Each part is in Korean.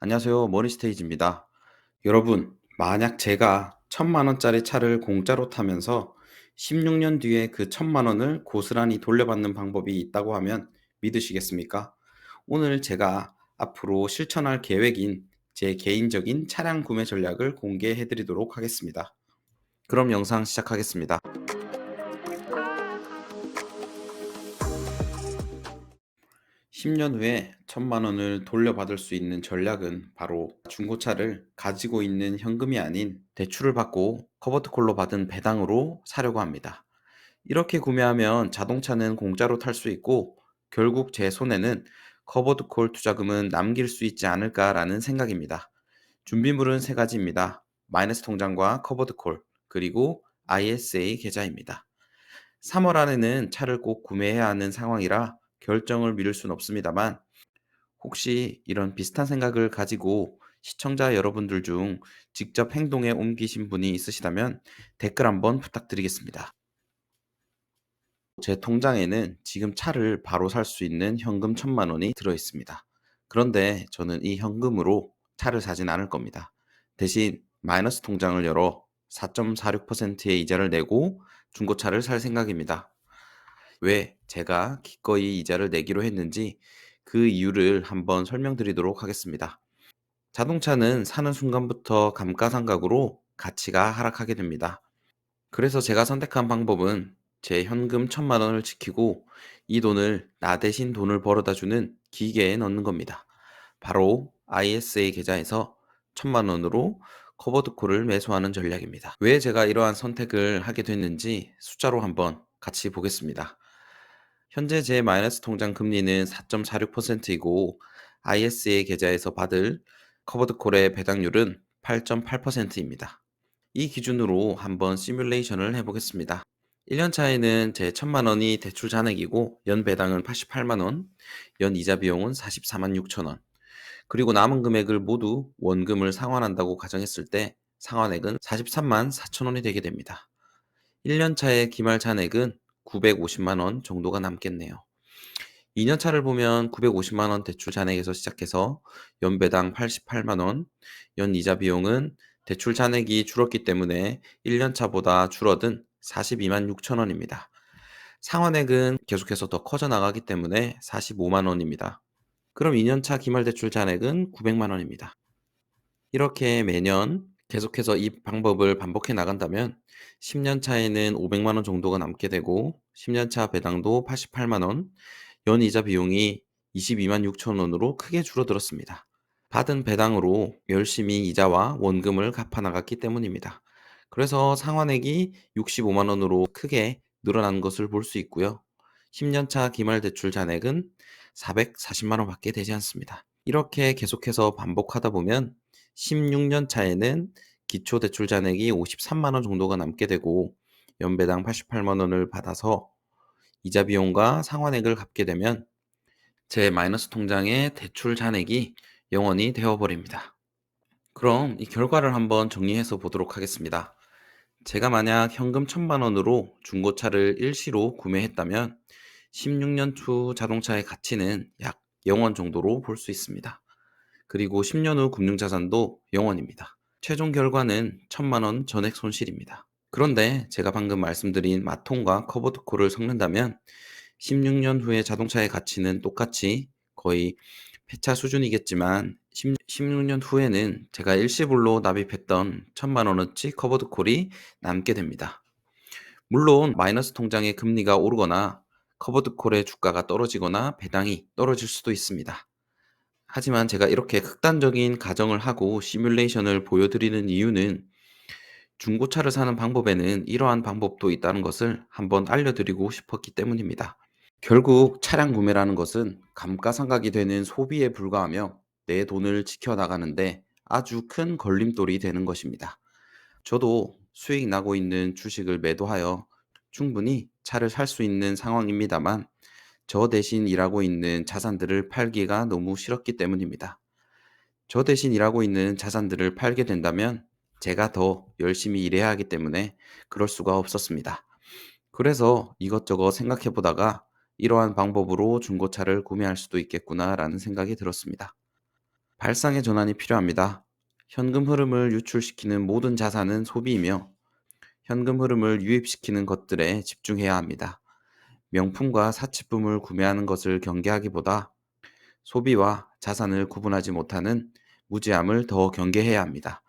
안녕하세요. 머니스테이지입니다. 여러분, 만약 제가 1,000만 원짜리 차를 공짜로 타면서 16년 뒤에 그 1,000만 원을 고스란히 돌려받는 방법이 있다고 하면 믿으시겠습니까? 오늘 제가 앞으로 실천할 계획인 제 개인적인 차량 구매 전략을 공개해 드리도록 하겠습니다. 그럼 영상 시작하겠습니다. 10년 후에 1,000만 원을 돌려받을 수 있는 전략은 바로 중고차를 가지고 있는 현금이 아닌 대출을 받고 커버드콜로 받은 배당으로 사려고 합니다. 이렇게 구매하면 자동차는 공짜로 탈 수 있고 결국 제 손에는 커버드콜 투자금은 남길 수 있지 않을까라는 생각입니다. 준비물은 세 가지입니다. 마이너스 통장과 커버드콜, 그리고 ISA 계좌입니다. 3월 안에는 차를 꼭 구매해야 하는 상황이라 결정을 미룰 순 없습니다만, 혹시 이런 비슷한 생각을 가지고 시청자 여러분들 중 직접 행동에 옮기신 분이 있으시다면 댓글 한번 부탁드리겠습니다. 제 통장에는 지금 차를 바로 살 수 있는 현금 1,000만 원이 들어 있습니다. 그런데 저는 이 현금으로 차를 사진 않을 겁니다. 대신 마이너스 통장을 열어 4.46%의 이자를 내고 중고차를 살 생각입니다. 왜 제가 기꺼이 이자를 내기로 했는지 그 이유를 한번 설명드리도록 하겠습니다. 자동차는 사는 순간부터 감가상각으로 가치가 하락하게 됩니다. 그래서 제가 선택한 방법은 제 현금 1,000만 원을 지키고 이 돈을 나 대신 돈을 벌어다 주는 기계에 넣는 겁니다. 바로 ISA 계좌에서 1,000만 원으로 커버드콜을 매수하는 전략입니다. 왜 제가 이러한 선택을 하게 됐는지 숫자로 한번 같이 보겠습니다. 현재 제 마이너스 통장 금리는 4.46%이고 ISA 계좌에서 받을 커버드콜의 배당률은 8.8%입니다. 이 기준으로 한번 시뮬레이션을 해보겠습니다. 1년 차에는 제 1,000만 원이 대출 잔액이고 연 배당은 88만 원, 연 이자 비용은 44만 6천 원, 그리고 남은 금액을 모두 원금을 상환한다고 가정했을 때 상환액은 43만 4천 원이 되게 됩니다. 1년 차의 기말 잔액은 950만 원 정도가 남겠네요. 2년 차를 보면 950만 원 대출 잔액에서 시작해서 연배당 88만 원, 연이자 비용은 대출 잔액이 줄었기 때문에 1년 차보다 줄어든 42만 6천 원입니다. 상환액은 계속해서 더 커져 나가기 때문에 45만 원입니다. 그럼 2년 차 기말 대출 잔액은 900만 원입니다. 이렇게 매년 계속해서 이 방법을 반복해 나간다면 10년 차에는 500만 원 정도가 남게 되고 10년 차 배당도 88만 원, 연이자 비용이 22만 6천 원으로 크게 줄어들었습니다. 받은 배당으로 열심히 이자와 원금을 갚아 나갔기 때문입니다. 그래서 상환액이 65만 원으로 크게 늘어난 것을 볼 수 있고요. 10년 차 기말 대출 잔액은 440만 원밖에 되지 않습니다. 이렇게 계속해서 반복하다 보면 16년 차에는 기초 대출 잔액이 53만 원 정도가 남게 되고 연배당 88만 원을 받아서 이자 비용과 상환액을 갚게 되면 제 마이너스 통장의 대출 잔액이 0원이 되어버립니다. 그럼 이 결과를 한번 정리해서 보도록 하겠습니다. 제가 만약 현금 1,000만 원으로 중고차를 일시로 구매했다면 16년 후 자동차의 가치는 약 0원 정도로 볼 수 있습니다. 그리고 10년 후 금융자산도 0원입니다. 최종 결과는 1,000만 원 전액 손실입니다. 그런데 제가 방금 말씀드린 마통과 커버드콜을 섞는다면 16년 후에 자동차의 가치는 똑같이 거의 폐차 수준이겠지만 16년 후에는 제가 일시불로 납입했던 1,000만 원어치 커버드콜이 남게 됩니다. 물론 마이너스 통장의 금리가 오르거나 커버드콜의 주가가 떨어지거나 배당이 떨어질 수도 있습니다. 하지만 제가 이렇게 극단적인 가정을 하고 시뮬레이션을 보여드리는 이유는 중고차를 사는 방법에는 이러한 방법도 있다는 것을 한번 알려드리고 싶었기 때문입니다. 결국 차량 구매라는 것은 감가상각이 되는 소비에 불과하며 내 돈을 지켜나가는데 아주 큰 걸림돌이 되는 것입니다. 저도 수익 나고 있는 주식을 매도하여 충분히 차를 살 수 있는 상황입니다만 저 대신 일하고 있는 자산들을 팔기가 너무 싫었기 때문입니다. 저 대신 일하고 있는 자산들을 팔게 된다면 제가 더 열심히 일해야 하기 때문에 그럴 수가 없었습니다. 그래서 이것저것 생각해 보다가 이러한 방법으로 중고차를 구매할 수도 있겠구나라는 생각이 들었습니다. 발상의 전환이 필요합니다. 현금 흐름을 유출시키는 모든 자산은 소비이며 현금 흐름을 유입시키는 것들에 집중해야 합니다. 명품과 사치품을 구매하는 것을 경계하기보다 소비와 자산을 구분하지 못하는 무지함을 더 경계해야 합니다.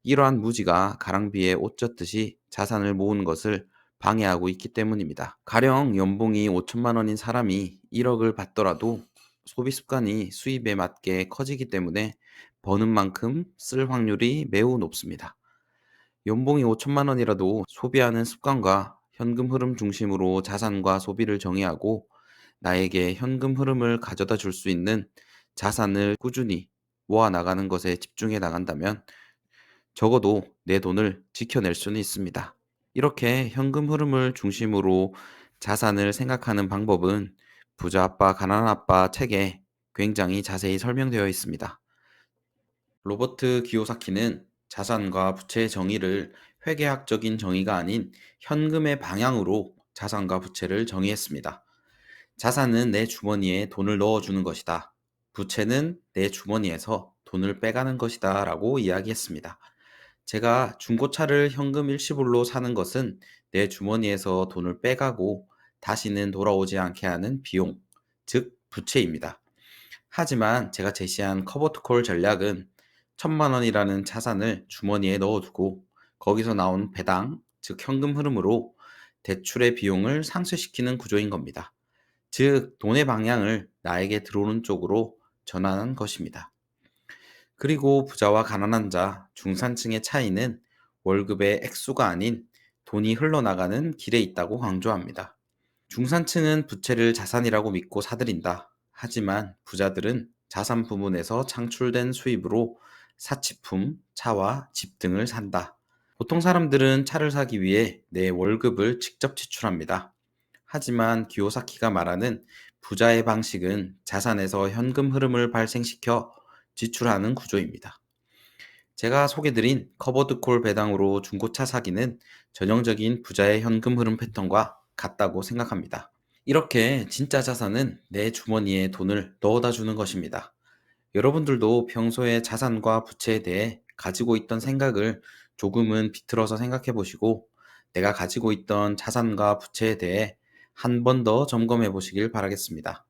이러한 무지가 가랑비에 옷 젖듯이 자산을 모으는 것을 방해하고 있기 때문입니다. 가령 연봉이 5천만 원인 사람이 1억을 받더라도 소비 습관이 수입에 맞게 커지기 때문에 버는 만큼 쓸 확률이 매우 높습니다. 연봉이 5천만 원이라도 소비하는 습관과 현금 흐름 중심으로 자산과 소비를 정의하고 나에게 현금 흐름을 가져다 줄 수 있는 자산을 꾸준히 모아 나가는 것에 집중해 나간다면 적어도 내 돈을 지켜낼 수는 있습니다. 이렇게 현금 흐름을 중심으로 자산을 생각하는 방법은 부자 아빠, 가난한 아빠 책에 굉장히 자세히 설명되어 있습니다. 로버트 기요사키는 자산과 부채의 정의를 회계학적인 정의가 아닌 현금의 방향으로 자산과 부채를 정의했습니다. 자산은 내 주머니에 돈을 넣어주는 것이다. 부채는 내 주머니에서 돈을 빼가는 것이다. 라고 이야기했습니다. 제가 중고차를 현금 일시불로 사는 것은 내 주머니에서 돈을 빼가고 다시는 돌아오지 않게 하는 비용, 즉 부채입니다. 하지만 제가 제시한 커버투콜 전략은 1,000만 원이라는 자산을 주머니에 넣어두고 거기서 나온 배당, 즉 현금 흐름으로 대출의 비용을 상쇄시키는 구조인 겁니다. 즉 돈의 방향을 나에게 들어오는 쪽으로 전환한 것입니다. 그리고 부자와 가난한 자, 중산층의 차이는 월급의 액수가 아닌 돈이 흘러나가는 길에 있다고 강조합니다. 중산층은 부채를 자산이라고 믿고 사들인다. 하지만 부자들은 자산 부문에서 창출된 수입으로 사치품, 차와 집 등을 산다. 보통 사람들은 차를 사기 위해 내 월급을 직접 지출합니다. 하지만 기요사키가 말하는 부자의 방식은 자산에서 현금 흐름을 발생시켜 지출하는 구조입니다. 제가 소개드린 커버드콜 배당으로 중고차 사기는 전형적인 부자의 현금 흐름 패턴과 같다고 생각합니다. 이렇게 진짜 자산은 내 주머니에 돈을 넣어다 주는 것입니다. 여러분들도 평소에 자산과 부채에 대해 가지고 있던 생각을 조금은 비틀어서 생각해 보시고 내가 가지고 있던 자산과 부채에 대해 한 번 더 점검해 보시길 바라겠습니다.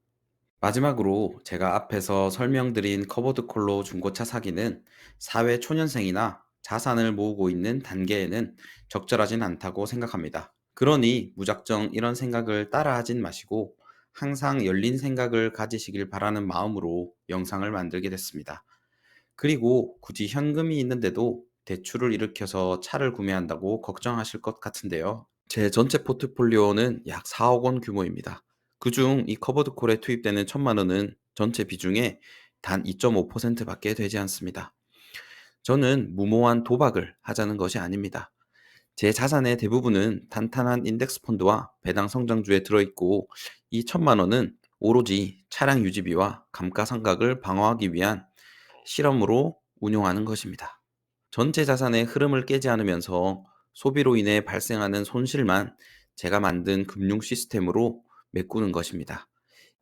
마지막으로 제가 앞에서 설명드린 커버드 콜로 중고차 사기는 사회 초년생이나 자산을 모으고 있는 단계에는 적절하진 않다고 생각합니다. 그러니 무작정 이런 생각을 따라하진 마시고 항상 열린 생각을 가지시길 바라는 마음으로 영상을 만들게 됐습니다. 그리고 굳이 현금이 있는데도 대출을 일으켜서 차를 구매한다고 걱정하실 것 같은데요. 제 전체 포트폴리오는 약 4억 원 규모입니다. 그중 이 커버드 콜에 투입되는 1,000만 원은 전체 비중의 단 2.5%밖에 되지 않습니다. 저는 무모한 도박을 하자는 것이 아닙니다. 제 자산의 대부분은 탄탄한 인덱스 펀드와 배당 성장주에 들어있고 이 1,000만 원은 오로지 차량 유지비와 감가상각을 방어하기 위한 실험으로 운용하는 것입니다. 전체 자산의 흐름을 깨지 않으면서 소비로 인해 발생하는 손실만 제가 만든 금융 시스템으로 메꾸는 것입니다.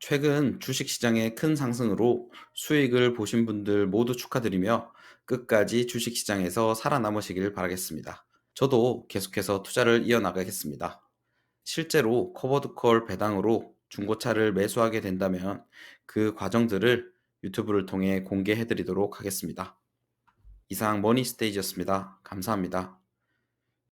최근 주식시장의 큰 상승으로 수익을 보신 분들 모두 축하드리며 끝까지 주식시장에서 살아남으시길 바라겠습니다. 저도 계속해서 투자를 이어나가겠습니다. 실제로 커버드콜 배당으로 중고차를 매수하게 된다면 그 과정들을 유튜브를 통해 공개해 드리도록 하겠습니다. 이상 머니스테이지였습니다. 감사합니다.